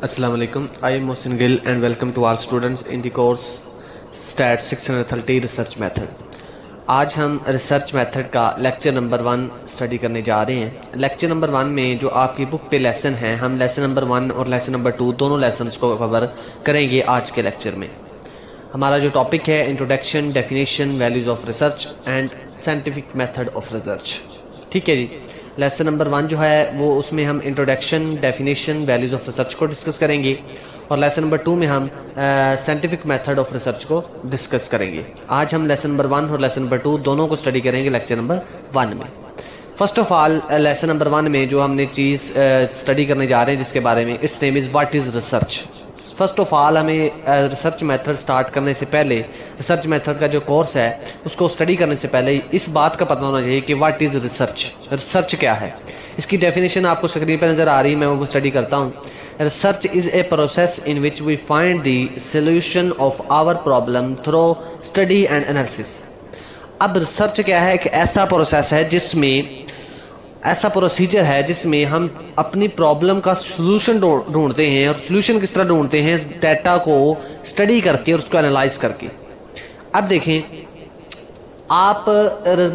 Assalamu alaikum. I am Mohsin Gill and welcome to all students in the course STAT 630 research method. आज हम research method का lecture number 1 study करने जा रहे हैं। Lecture number 1 में जो आपकी बुक पे लेसन है, हम लेसन नंबर 1 और लेसन नंबर 2 दोनों लेसन्स को कवर करेंगे आज के लेक्चर में। हमारा जो टॉपिक है introduction, definition, values of research and scientific method of research. ठीक है जी। लेसन नंबर 1 जो है वो उसमें हम introduction, definition, values of research को डिस्कस करेंगे और लेसन नंबर 2 में हम साइंटिफिक मेथड ऑफ रिसर्च को डिस्कस करेंगे। आज हम लेसन नंबर 1 और लेसन नंबर 2 दोनों को स्टडी करेंगे लेक्चर नंबर 1 में। First of all lesson number 1 में जो हमने चीज़ स्टडी करने जा रहे हैं जिसके बारे में, it's name is what is research. First of all हमें रिसर्च मेथड स्टार्ट करने से पहले, रिसर्च मेथड का जो कोर्स है उसको स्टडी करने से पहले इस बात का पता होना चाहिए कि व्हाट इज़ रिसर्च। रिसर्च क्या है, इसकी डेफिनेशन आपको स्क्रीन पर नज़र आ रही है, मैं वो स्टडी करता हूँ। Research is a process in which we find the solution of our problem through study and analysis. अब रिसर्च क्या है? एक ऐसा प्रोसेस है जिसमें, ऐसा प्रोसीजर है जिसमें हम अपनी प्रॉब्लम का सलूशन ढूंढते हैं। और सलूशन किस तरह ढूंढते हैं? डाटा को स्टडी करके और उसको एनालाइज करके। अब देखें, आप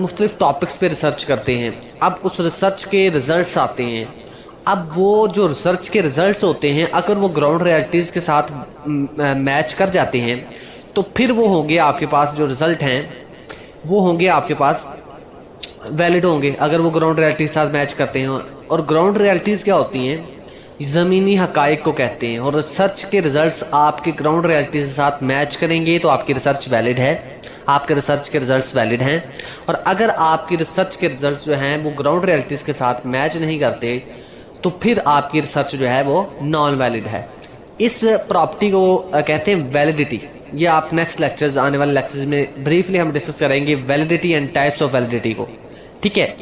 मुख्तलिफ टॉपिक्स पे रिसर्च करते हैं, अब उस रिसर्च के रिजल्ट्स आते हैं। अब वो जो रिसर्च के रिजल्ट्स होते हैं अगर वो ग्राउंड रियलिटीज़ के साथ मैच कर जाते हैं तो फिर वो होंगे आपके पास, जो रिजल्ट हैं वो होंगे आपके पास वैलिड होंगे अगर वो ग्राउंड रियलिटी के साथ मैच करते हैं। और ग्राउंड रियलिटीज़ क्या होती हैं? ज़मीनी हकाइक को कहते हैं। और रिसर्च के रिजल्ट्स आपके ग्राउंड रियलिटी के साथ मैच करेंगे तो आपकी रिसर्च वैलिड है, आपके रिसर्च के रिजल्ट्स वैलिड हैं। और अगर आपकी रिसर्च के रिजल्ट्स जो हैं वो ग्राउंड रियलिटीज़ के साथ मैच नहीं करते तो फिर आपकी रिसर्च जो है वो नॉन वैलिड है। इस प्रॉपर्टी को कहते हैं वैलिडिटी। ये आप नेक्स्ट लेक्चर्स, आने वाले लेक्चर्स में ब्रीफली हम डिस्कस करेंगे validity and types of validity को। ठीक है।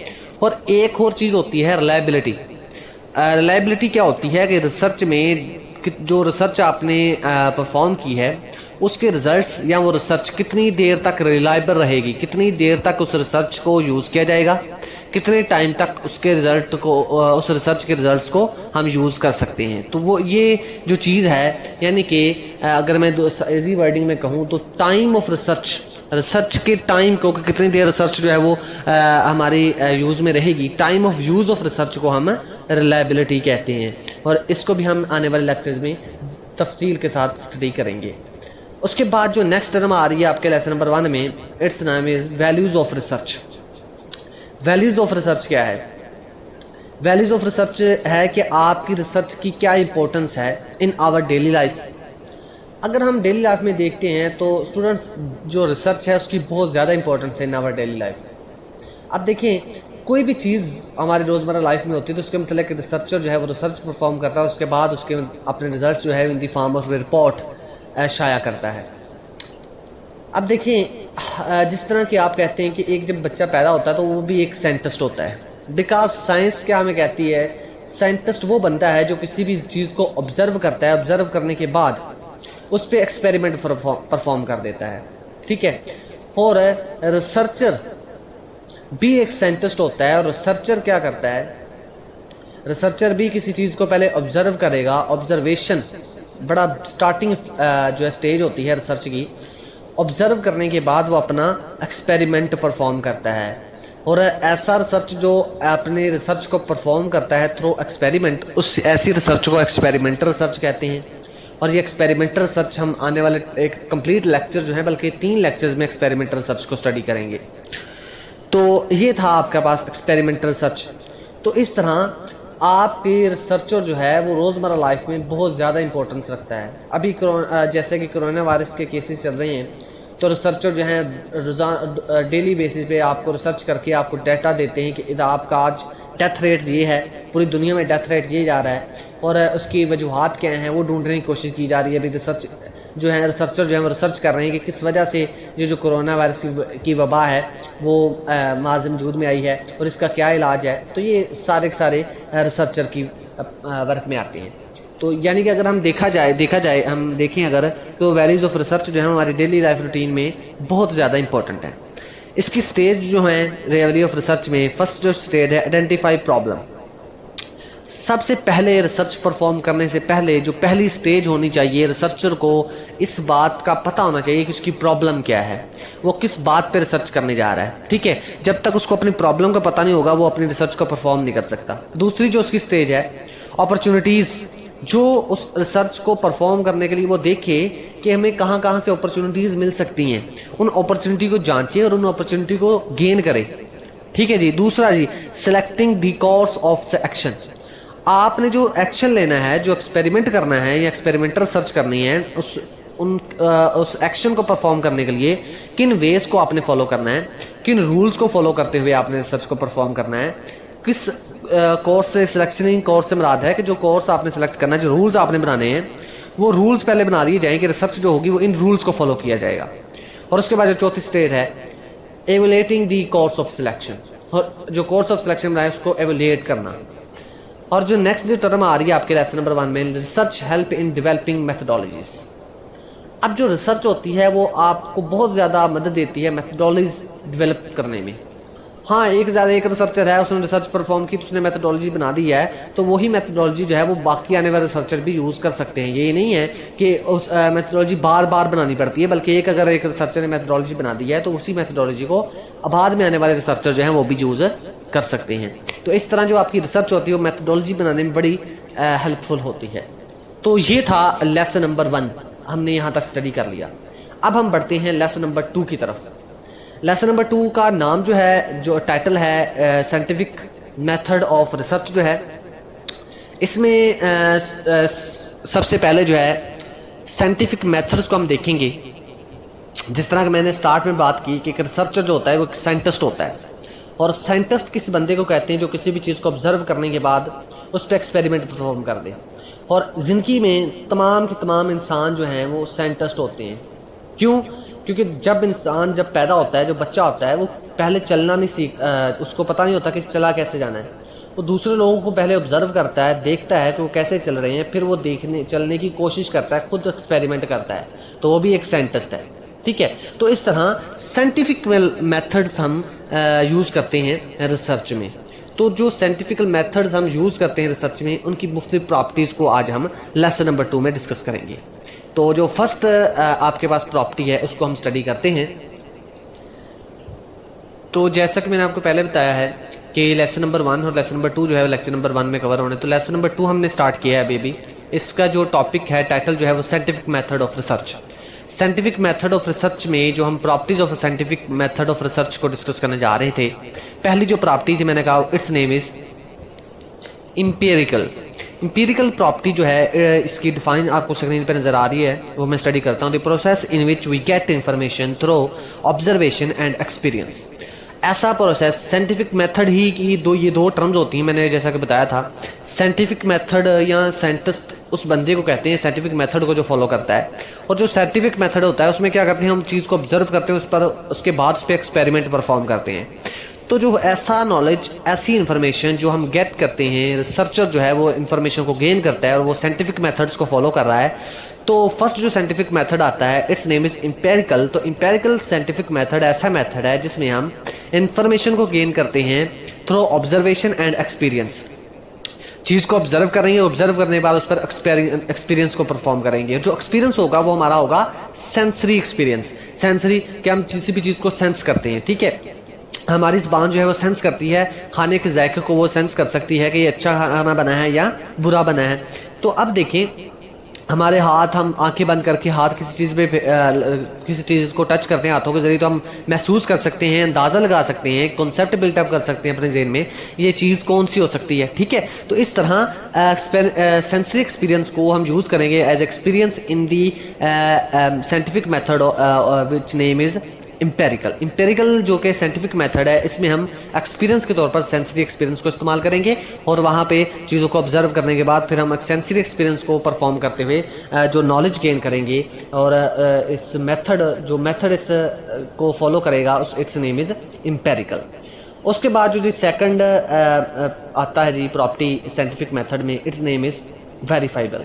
और एक और चीज़ होती है रिलायबिलिटी। रिलायबिलिटी क्या होती है कि रिसर्च में जो रिसर्च आपने परफॉर्म की है उसके रिजल्ट्स या वो रिसर्च कितनी देर तक रिलायबल रहेगी, कितनी देर तक उस रिसर्च को यूज़ किया जाएगा, कितने टाइम तक उसके रिजल्ट को, उस रिसर्च के रिजल्ट्स को हम यूज़ कर सकते हैं। तो वो ये जो चीज़ है, यानी कि अगर मैं इजी वर्डिंग में कहूँ तो टाइम ऑफ रिसर्च, रिसर्च के टाइम को, कितनी देर रिसर्च जो है वो हमारी यूज़ में रहेगी, time of use of research को हम रिलायबिलिटी कहते हैं। और इसको भी हम आने वाले लेक्चर्स में तफसील के साथ स्टडी करेंगे। उसके बाद जो नेक्स्ट टर्म आ रही है आपके लेसन नंबर 1 में, it's name is values of research. Values of research क्या है? वैल्यूज़ ऑफ रिसर्च है कि आपकी रिसर्च की क्या इंपॉर्टेंस है इन आवर डेली लाइफ। अगर हम डेली लाइफ में देखते हैं तो स्टूडेंट्स, जो रिसर्च है उसकी बहुत ज़्यादा इंपॉर्टेंस है इन आवर डेली लाइफ। अब देखें, कोई भी चीज़ हमारी रोज़मर्रा लाइफ में होती है तो उसके मतलब कि रिसर्चर जो है वो रिसर्च परफॉर्म करता है, उसके बाद उसके अपने रिजल्ट जो है इन दी फॉर्म ऑफ रिपोर्ट शाया करता है। अब देखें, जिस तरह कि आप कहते हैं कि एक जब बच्चा पैदा होता है तो वो भी एक साइंटिस्ट होता है। बिकॉज साइंस क्या हमें कहती है? साइंटिस्ट वो बनता है जो किसी भी चीज़ को ऑब्जर्व करता है, ऑब्जर्व करने के बाद उस पर एक्सपेरिमेंट परफॉर्म कर देता है। ठीक है। और रिसर्चर भी एक साइंटिस्ट होता है। और रिसर्चर क्या करता है? रिसर्चर भी किसी चीज़ को पहले ऑब्जर्व करेगा। ऑब्जर्वेशन बड़ा स्टार्टिंग जो है स्टेज होती है रिसर्च की। ऑब्जर्व करने के बाद वो अपना एक्सपेरिमेंट परफॉर्म करता है। और ऐसा रिसर्च जो अपने रिसर्च को परफॉर्म करता है थ्रू एक्सपेरिमेंट, उस ऐसी रिसर्च को एक्सपेरिमेंटल रिसर्च कहते हैं। और ये एक्सपेरिमेंटल रिसर्च हम आने वाले एक कंप्लीट लेक्चर जो है, बल्कि 3 लेक्चर्स में एक्सपेरिमेंटल रिसर्च को स्टडी करेंगे। तो ये था आपके पास एक्सपेरिमेंटल रिसर्च। तो इस तरह आपके रिसर्चर जो है वो रोज़मर्रा लाइफ में बहुत ज़्यादा इंपॉर्टेंस रखता है। अभी जैसे कि कोरोना वायरस के केसेस चल रहे हैं तो रिसर्चर जो है डेली बेसिस पे आपको रिसर्च करके आपको डाटा देते हैं कि इधर आपका आज डेथ रेट ये है, पूरी दुनिया में डेथ रेट ये जा रहा है और उसकी वजूहात क्या हैं वो ढूंढने की कोशिश की जा रही है। अभी रिसर्च जो है, रिसर्चर जो है वो रिसर्च कर रहे हैं कि किस वजह से ये जो कोरोना वायरस की वबा है वो माज़ वजूद में आई है और इसका क्या इलाज है। तो ये सारे के सारे रिसर्चर की वर्क में आते हैं। तो यानी कि अगर हम देखा जाए हम देखें अगर, तो वैल्यूज़ ऑफ रिसर्च जो है हमारी डेली लाइफ रूटीन में बहुत ज़्यादा इंपॉर्टेंट है। इसकी स्टेज जो है वैल्यू ऑफ रिसर्च में, फर्स्ट जो स्टेज है आइडेंटिफाई प्रॉब्लम। सबसे पहले रिसर्च परफॉर्म करने से पहले जो पहली स्टेज होनी चाहिए, रिसर्चर को इस बात का पता होना चाहिए कि उसकी प्रॉब्लम क्या है, वो किस बात पे रिसर्च करने जा रहा है। ठीक है, जब तक उसको अपनी प्रॉब्लम का पता नहीं होगा वो अपनी रिसर्च को परफॉर्म नहीं कर सकता। दूसरी जो उसकी स्टेज है, अपॉर्चुनिटीज, जो उस रिसर्च को परफॉर्म करने के लिए वो देखे कि हमें कहाँ कहाँ से अपॉर्चुनिटीज मिल सकती हैं, उन अपॉर्चुनिटी को जांचे और उन अपॉर्चुनिटी को गेन करे। ठीक है जी। दूसरा जी, selecting the course of action, आपने जो एक्शन लेना है, जो एक्सपेरिमेंट करना है या एक्सपेरिमेंटल रिसर्च करनी है, उस एक्शन को परफॉर्म करने के लिए किन वेज को आपने फॉलो करना है, किन रूल्स को फॉलो करते हुए आपने रिसर्च को परफॉर्म करना है, किस कोर्स से, सिलेक्शनिंग कोर्स से मुराद है कि जो कोर्स आपने सेलेक्ट करना है, जो रूल्स आपने बनाने हैं वो रूल्स पहले बना दिए जाएंगे, रिसर्च जो होगी वो इन रूल्स को फॉलो किया जाएगा। और उसके बाद जो चौथी स्टेज है, evaluating the course of selection, और जो कोर्स ऑफ सिलेक्शन बनाए उसको एवेल्युएट करना। और जो नेक्स्ट जो टर्म आ रही है आपके लेसन नंबर 1 में, research help in developing methodologies. अब जो रिसर्च होती है वो आपको बहुत ज़्यादा मदद देती है मेथडोलॉजीज डेवलप करने में। हाँ, एक रिसर्चर है, उसने रिसर्च परफॉर्म की तो उसने मेथडोलॉजी बना दी है, तो वही मेथडोलॉजी जो है वो बाकी आने वाले रिसर्चर भी यूज़ कर सकते हैं। ये नहीं है कि उस मेथडोलॉजी बार बार बनानी पड़ती है, बल्कि अगर एक रिसर्चर ने मेथडोलॉजी बना दी है तो उसी मेथडोलॉजी को बाद में आने वाले रिसर्चर जो हैं वो भी यूज़ कर सकते हैं। तो इस तरह जो आपकी रिसर्च होती है वो मेथडोलॉजी बनाने में बड़ी हेल्पफुल होती है। तो ये था लेसन नंबर 1, हमने यहाँ तक स्टडी कर लिया। अब हम बढ़ते हैं लेसन नंबर 2 की तरफ। लेसन नंबर 2 का नाम जो है, जो टाइटल है, साइंटिफिक मेथड ऑफ रिसर्च जो है, इसमें सबसे पहले जो है साइंटिफिक मेथड्स को हम देखेंगे। जिस तरह कि मैंने स्टार्ट में बात की कि एक रिसर्चर जो होता है वो एक साइंटिस्ट होता है, और साइंटिस्ट किसी बंदे को कहते हैं जो किसी भी चीज़ को ऑब्जर्व करने के बाद उस पर एक्सपेरिमेंट परफॉर्म कर दे। और ज़िंदगी में तमाम के तमाम इंसान जो हैं वो साइंटिस्ट होते हैं। क्यों? क्योंकि जब इंसान जब पैदा होता है, जो बच्चा होता है, वो पहले चलना नहीं उसको पता नहीं होता कि चला कैसे जाना है। वो दूसरे लोगों को पहले ऑब्जर्व करता है, देखता है कि वो कैसे चल रहे हैं, फिर वो चलने की कोशिश करता है, खुद एक्सपेरिमेंट करता है, तो वो भी एक साइंटिस्ट है। ठीक है, तो इस तरह साइंटिफिक मेथड्स हम यूज़ करते हैं रिसर्च में। तो जो साइंटिफिक मेथड्स हम यूज़ करते हैं रिसर्च में, उनकी मुख्तलिफ प्रॉपर्टीज़ को आज हम लेसन नंबर 2 में डिस्कस करेंगे। तो जो फर्स्ट आपके पास प्रॉपर्टी है उसको हम स्टडी करते हैं। तो जैसा कि मैंने आपको पहले बताया है कि लेसन नंबर 1 और लेसन नंबर 2 जो है लेक्चर नंबर 1 में कवर होने, तो लेसन नंबर 2 हमने स्टार्ट किया है अभी भी। इसका जो टॉपिक है, टाइटल जो है वो scientific method of research. Scientific method of research में जो हम properties of scientific method of research को डिस्कस करने जा रहे थे, पहली जो प्रॉपर्टी थी मैंने कहा it's name is empirical. Empirical property जो है, इसकी डिफाइन आपको स्क्रीन पे नजर आ रही है, वो मैं स्टडी करता हूँ। The process in which we get information through observation and experience. ऐसा प्रोसेस, साइंटिफिक मेथड ही की ये दो टर्म्स होती हैं, मैंने जैसा कि बताया था। साइंटिफिक मेथड या साइंटिस्ट उस बंदे को कहते हैं, साइंटिफिक मेथड को जो फॉलो करता है। और जो साइंटिफिक मेथड होता है उसमें क्या करते हैं, हम चीज़ को ऑब्जर्व करते हैं, उस पर उसके बाद उस पर एक्सपेरिमेंट परफॉर्म करते हैं। तो जो ऐसा नॉलेज, ऐसी इंफॉर्मेशन जो हम गेट करते हैं, रिसर्चर जो है वो इंफॉर्मेशन को गेन करता है और वो साइंटिफिक मेथड्स को फॉलो कर रहा है। तो फर्स्ट जो साइंटिफिक मेथड आता है, इट्स नेम इज इंपेरिकल। तो इंपेरिकल साइंटिफिक मेथड ऐसा मेथड है जिसमें हम इंफॉर्मेशन को गेन करते हैं थ्रू ऑब्जर्वेशन एंड एक्सपीरियंस। चीज़ को ऑब्जर्व करेंगे, ऑब्जर्व करने के बाद उस पर एक्सपीरियंस को परफॉर्म करेंगे। जो एक्सपीरियंस होगा वो हमारा होगा सेंसरी एक्सपीरियंस। सेंसरी क्या, हम किसी भी चीज़ को सेंस करते हैं। ठीक है, हमारी ज़बान जो है वो सेंस करती है, खाने के जायके को वो सेंस कर सकती है कि ये अच्छा खाना बना है या बुरा बना है। तो अब देखें, हमारे हाथ, हम आंखें बंद करके हाथ किसी चीज़ पे किसी चीज़ को टच करते हैं हाथों के जरिए, तो हम महसूस कर सकते हैं, अंदाज़ा लगा सकते हैं, कॉन्सेप्ट बिल्टअप कर सकते हैं अपने ज़हन में, ये चीज़ कौन सी हो सकती है। ठीक है, तो इस तरह सेंसरी एक्सपीरियंस को हम यूज़ करेंगे as experience in the scientific method which name is empirical. Empirical जो कि साइंटिफिक मेथड है, इसमें हम एक्सपीरियंस के तौर पर सेंसरी एक्सपीरियंस को इस्तेमाल करेंगे और वहाँ पे चीज़ों को ऑब्जर्व करने के बाद फिर हम सेंसरी एक्सपीरियंस को परफॉर्म करते हुए जो नॉलेज गेन करेंगे। और इस मेथड, जो मेथड इस को फॉलो करेगा, इट्स नेम इज़ इंपेरिकल। उसके बाद जो जी सेकंड आता है जी प्रॉपर्टी साइंटिफिक मेथड में, it's name is verifiable.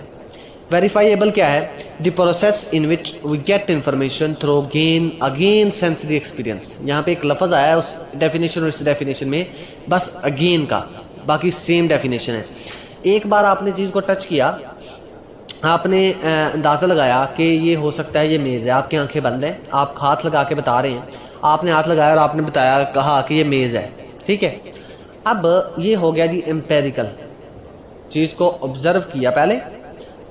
Verifiable क्या है? The process in which we get information through gain again sensory experience. यहाँ पे एक लफ्ज़ आया है उस डेफिनेशन और इस डेफिनेशन में, बस अगेन का, बाकी सेम डेफिनेशन है। एक बार आपने चीज़ को टच किया, आपने अंदाज़ा लगाया कि ये हो सकता है ये मेज़ है, आपकी आंखें बंद हैं, आप हाथ लगा के बता रहे हैं, आपने हाथ लगाया और आपने बताया, कहा कि ये मेज़ है, ठीक है। अब ये हो गया जी एम्पेरिकल, चीज़ को ऑब्जर्व किया। पहले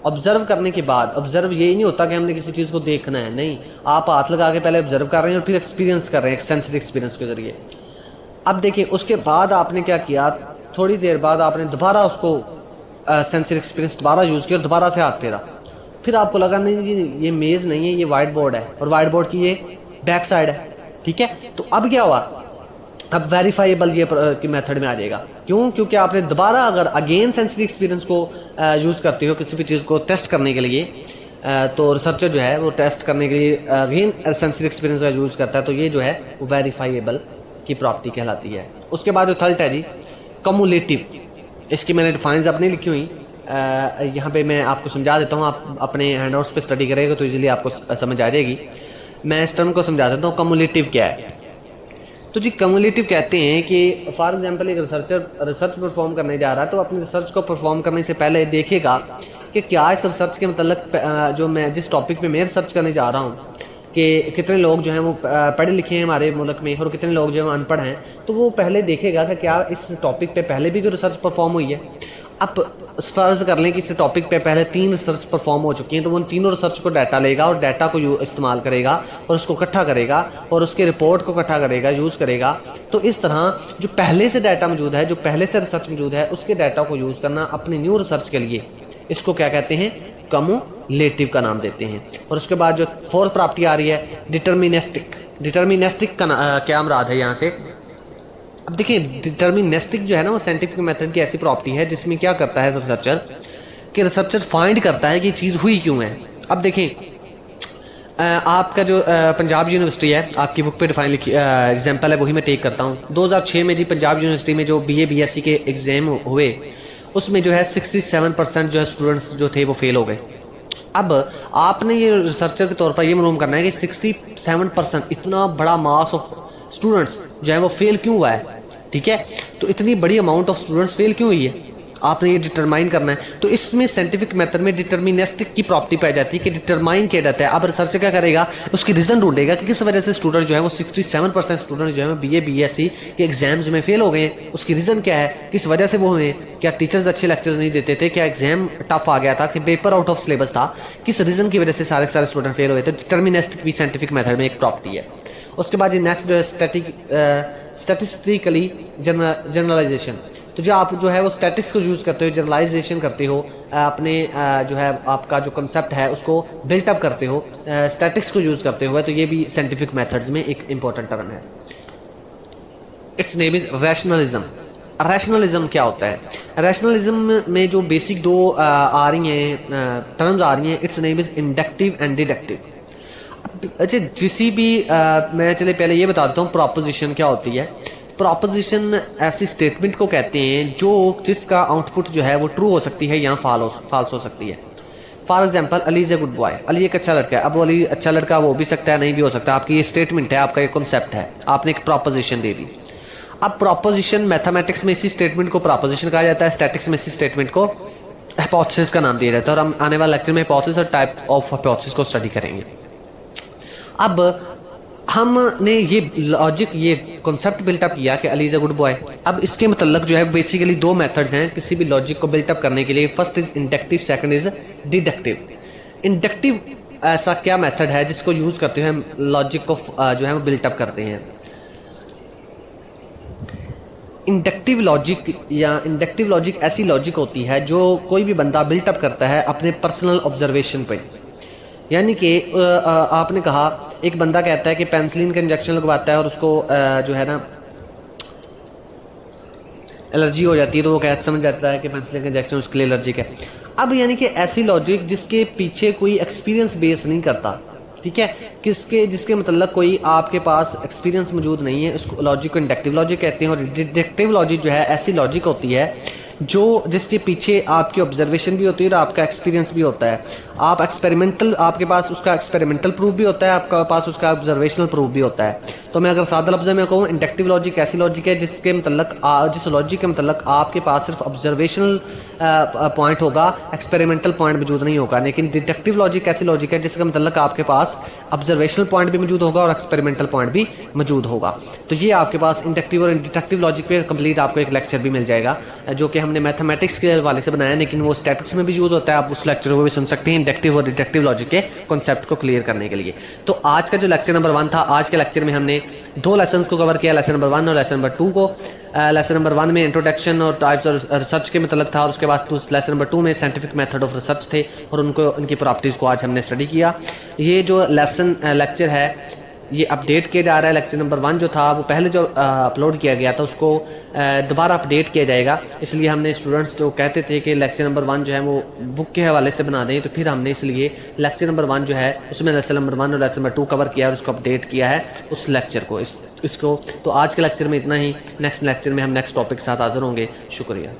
ऑब्जर्व करने के बाद, ऑब्जर्व यही नहीं होता कि हमने किसी चीज़ को देखना है, नहीं, आप हाथ लगा के पहले ऑब्जर्व कर रहे हैं और फिर एक्सपीरियंस कर रहे हैं, एक सेंसरी एक्सपीरियंस के जरिए। अब देखिए उसके बाद आपने क्या किया, थोड़ी देर बाद आपने दोबारा उसको सेंसरी एक्सपीरियंस दोबारा यूज़ किया और दोबारा से हाथ फेरा, फिर आपको लगा नहीं ये मेज़ नहीं है, ये वाइट बोर्ड है और वाइट बोर्ड की ये बैक साइड है, ठीक है। तो अब क्या हुआ, अब वेरीफाइबल ये की मेथड में आ जाएगा। क्यों? क्योंकि आपने दोबारा अगर अगेन सेंसरी एक्सपीरियंस को यूज़ करते हो किसी भी चीज़ को टेस्ट करने के लिए, तो रिसर्चर जो है वो टेस्ट करने के लिए अगेन सेंसरी एक्सपीरियंस का यूज़ करता है, तो ये जो है वो वेरीफाइबल की प्रॉपर्टी कहलाती है। उसके बाद जो थर्ड है जी कम्युलेटिव, इसकी मैंने डिफाइंस अपनी लिखी हुई, यहाँ पे मैं आपको समझा देता हूँ, आप अपने हैंडआउट्स पे स्टडी करेंगे तो इजीली आपको समझ आ जाएगी। मैं इस टर्म को समझा देता हूँ, कम्युलेटिव क्या है। तो जी कम्युलेटिव कहते हैं कि फॉर एग्जांपल एक रिसर्चर रिसर्च परफॉर्म करने जा रहा है, तो अपनी रिसर्च को परफॉर्म करने से पहले देखेगा कि क्या इस रिसर्च के मतलब जो मैं जिस टॉपिक पे मैं रिसर्च करने जा रहा हूँ कि कितने लोग जो हैं वो पढ़े लिखे हैं हमारे मुल्क में और कितने लोग जो हैं अनपढ़ हैं, तो वो पहले देखेगा कि क्या इस टॉपिक पे पहले भी कोई रिसर्च परफॉर्म हुई है। अब फर्ज कर लें कि इस टॉपिक पे पहले 3 रिसर्च परफॉर्म हो चुकी हैं, तो वो उन तीनों रिसर्च को डाटा लेगा और डाटा को इस्तेमाल करेगा और उसको इकट्ठा करेगा और उसके रिपोर्ट को इकट्ठा करेगा, यूज़ करेगा। तो इस तरह जो पहले से डाटा मौजूद है, जो पहले से रिसर्च मौजूद है, उसके डाटा को यूज़ करना अपनी न्यू रिसर्च के लिए, इसको क्या कहते हैं, कम्युलेटिव का नाम देते हैं। और उसके बाद जो फोर्थ प्रॉपर्टी आ रही है डिटर्मिनिस्टिक। डिटर्मिनिस्टिक का क्या मुराद है यहाँ से, अब देखिए डिटर्मिनिस्टिक जो है ना वो साइंटिफिक मेथड की ऐसी प्रॉपर्टी है जिसमें क्या करता है रिसर्चर, कि रिसर्चर फाइंड करता है कि चीज़ हुई क्यों है। अब देखें आपका जो पंजाब यूनिवर्सिटी है, आपकी बुक पे डिफाइन लिखी एग्जांपल है, वही मैं टेक करता हूँ। 2006 में जी पंजाब यूनिवर्सिटी में जो BA BSc के एग्जाम हुए, उसमें जो है 67% जो है स्टूडेंट्स जो थे वो फेल हो गए। अब आपने ये रिसर्चर के तौर पर ये मालूम करना है कि 67% इतना बड़ा मास ऑफ स्टूडेंट्स जो है वो फेल क्यों हुआ है, ठीक है। तो इतनी बड़ी अमाउंट ऑफ स्टूडेंट्स फेल क्यों हुई है, आपने ये डिटरमाइन करना है। तो इसमें साइंटिफिक मेथड में डिटर्मिनिस्टिक की प्रॉपर्टी पाई जाती है कि डिटरमाइन किया जाता है। अब रिसर्चर क्या करेगा, उसकी रीजन ढूंढेगा कि किस वजह से स्टूडेंट जो है वो 67% स्टूडेंट जो है BA BSc के एग्जाम्स में फेल हो गए हैं, उसकी रीजन क्या है, किस वजह से वो हुए, क्या टीचर्स अच्छे लेक्चर्स नहीं देते थे, क्या एग्जाम टफ आ गया था, कि पेपर आउट ऑफ सिलेबस था, किस रीजन की वजह से सारे स्टूडेंट फेल हुए थे। डिटर्मिनिस्टिक भी साइंटिफिक मेथड में एक प्रॉपर्टी है। उसके बाद ये नेक्स्ट जो है स्टैटिस्टिकली जनरलाइजेशन। तो जो आप जो है वो स्टैटिक्स को यूज़ करते हो, जनरलाइजेशन करते हो, अपने जो है आपका जो कंसेप्ट है उसको बिल्टअप करते हो, स्टैटिक्स को यूज़ करते हुए, तो ये भी साइंटिफिक मेथड्स में एक इंपॉर्टेंट टर्म है। It's name is rationalism. Rationalism क्या होता है, रैशनलिज्म में जो बेसिक दो आ रही हैं टर्म्स आ रही हैं, it's name is inductive and deductive. अच्छा जिसी भी मैं चले पहले ये बता देता हूँ प्रोपोजिशन क्या होती है। प्रोपोजिशन ऐसी स्टेटमेंट को कहते हैं जो जिसका आउटपुट जो है वो ट्रू हो सकती है या फॉल्स हो सकती है। For example Ali is a good boy, Ali एक अच्छा लड़का है। अब वो अली अच्छा लड़का वो भी सकता है, नहीं भी हो सकता, आपकी ये स्टेटमेंट है, आपका ये कॉन्सेप्ट है, आपने एक प्रोपोजिशन दे दी। अब प्रोपोजिशन मैथमेटिक्स में इसी स्टेटमेंट को प्रोपोजिशन कहा जाता है, स्टैटिक्स में इसी स्टेटमेंट को हाइपोथेसिस का नाम दिया जाता है। और हम आने वाले लेक्चर में हाइपोथेसिस और टाइप ऑफ हाइपोथेसिस को स्टडी करेंगे। अब हमने ये लॉजिक, ये कॉन्सेप्ट बिल्टअप किया कि Ali is a good boy. अब इसके मतलब जो है बेसिकली दो मेथड्स हैं किसी भी लॉजिक को बिल्टअप करने के लिए। First is inductive, second is deductive. Inductive ऐसा क्या मेथड है जिसको यूज करते हुए हम लॉजिक को जो है वो बिल्टअप करते हैं। इंडक्टिव लॉजिक या इंडक्टिव लॉजिक ऐसी लॉजिक होती है जो कोई भी बंदा बिल्टअप करता है अपने पर्सनल ऑब्जर्वेशन पे। यानी कि आपने कहा, एक बंदा कहता है कि पेंसिलिन का इंजेक्शन लगवाता है और उसको जो है ना एलर्जी हो जाती है, तो वो कहता समझ जाता है कि पेंसिलिन का इंजेक्शन उसके लिए एलर्जिक है। अब यानी कि ऐसी लॉजिक जिसके पीछे कोई एक्सपीरियंस बेस नहीं करता, ठीक है, जिसके मतलब कोई आपके पास एक्सपीरियंस मौजूद नहीं है, उसको लॉजिक को इंडक्टिव लॉजिक कहते हैं। और डिडक्टिव लॉजिक जो है ऐसी लॉजिक होती है जो जिसके पीछे आपकी ऑब्जर्वेशन भी होती है और आपका एक्सपीरियंस भी होता है। आप एक्सपेरिमेंटल, आपके पास उसका एक्सपेरिमेंटल प्रूफ भी होता है, आपके पास उसका ऑब्जर्वेशनल प्रूफ भी होता है। तो मैं अगर सादा लफ्ज़ में कहूँ, इंडक्टिव लॉजिक ऐसी लॉजिक है जिसके मतलब जिस लॉजिक के मतलब आपके पास सिर्फ ऑब्जर्वेशनल पॉइंट होगा, एक्सपेरिमेंटल पॉइंट मौजूद नहीं होगा। लेकिन डिडक्टिव लॉजिक ऐसी लॉजिक है जिसका मतलब आपके पास ऑब्जर्वेशनल पॉइंट भी मौजूद होगा और एक्सपेरिमेंटल पॉइंट भी मौजूद होगा। तो ये आपके पास इंडक्टिव और डिडक्टिव लॉजिक पे कंप्लीट आपको एक लेक्चर भी मिल जाएगा, जो कि हमने मैथमेटिक्स के हवाले से बनाया, लेकिन वो स्टैटिक्स में भी यूज़ होता है। आप उस लेक्चर को भी सुन सकते हैं इंडक्टिव और डिडक्टिव लॉजिक के कॉन्सेप्ट को क्लियर करने के लिए। तो आज का जो लेक्चर नंबर 1 था, आज के लेक्चर में हमने 2 लेसन को कवर किया, लेसन नंबर 1 और लेसन नंबर 2 को। लेसन नंबर 1 में इंट्रोडक्शन और टाइप्स ऑफ रिसर्च के मतलब था, और उसके बाद लेसन नंबर 2 में साइंटिफिक मेथड ऑफ रिसर्च थे और उनकी प्रॉपर्टीज़ को आज हमने स्टडी किया। ये जो लेक्चर है ये अपडेट किया जा रहा है। लेक्चर नंबर 1 जो था वो पहले जो अपलोड किया गया था उसको दोबारा अपडेट किया जाएगा। इसलिए हमने स्टूडेंट्स जो कहते थे कि लेक्चर नंबर 1 जो है वो बुक के हवाले से बना दें, तो फिर हमने इसलिए लेक्चर नंबर 1 जो है उसमें लेसन नंबर 1 और लेसन नंबर 2 कवर किया और उसको अपडेट किया है उस लेक्चर को इसको। तो आज के लेक्चर में इतना ही। नेक्स्ट लेक्चर में हम नेक्स्ट टॉपिक के साथ हाजिर होंगे। शुक्रिया।